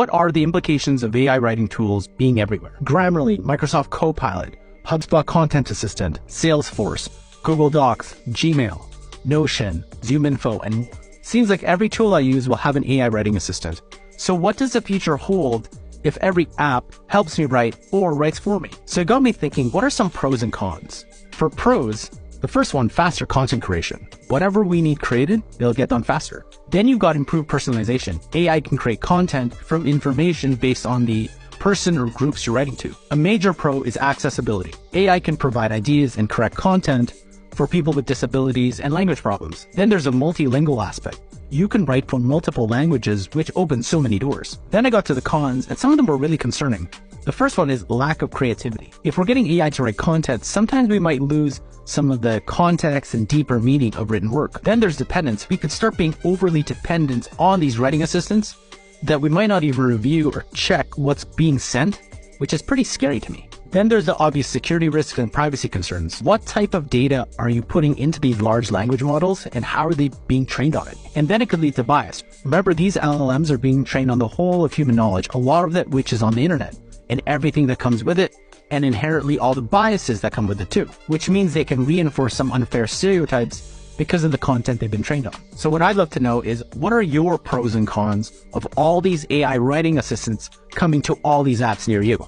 What are the implications of AI writing tools being everywhere? Grammarly, Microsoft Copilot, Hubspot Content Assistant, Salesforce, Google Docs, Gmail, Notion, Zoominfo, and seems like every tool I use will have an AI writing assistant. So what does the future hold if every app helps me write or writes for me? So it got me thinking, what are some pros and cons? For pros, the first one, faster content creation. Whatever we need created, it'll get done faster. Then you've got improved personalization. AI can create content from information based on the person or groups you're writing to. A major pro is accessibility. AI can provide ideas and correct content for people with disabilities and language problems. Then there's a multilingual aspect. You can write from multiple languages, which opens so many doors. Then I got to the cons, and some of them were really concerning. The first one is lack of creativity. If we're getting AI to write content, sometimes we might lose some of the context and deeper meaning of written work. Then there's dependence. We could start being overly dependent on these writing assistants that we might not even review or check what's being sent, which is pretty scary to me. Then there's the obvious security risks and privacy concerns. What type of data are you putting into these large language models, and how are they being trained on it? And then it could lead to bias. Remember, these LLMs are being trained on the whole of human knowledge, a lot of it which is on the internet, and everything that comes with it, and inherently all the biases that come with it too, which means they can reinforce some unfair stereotypes because of the content they've been trained on. So what I'd love to know is, what are your pros and cons of all these AI writing assistants coming to all these apps near you?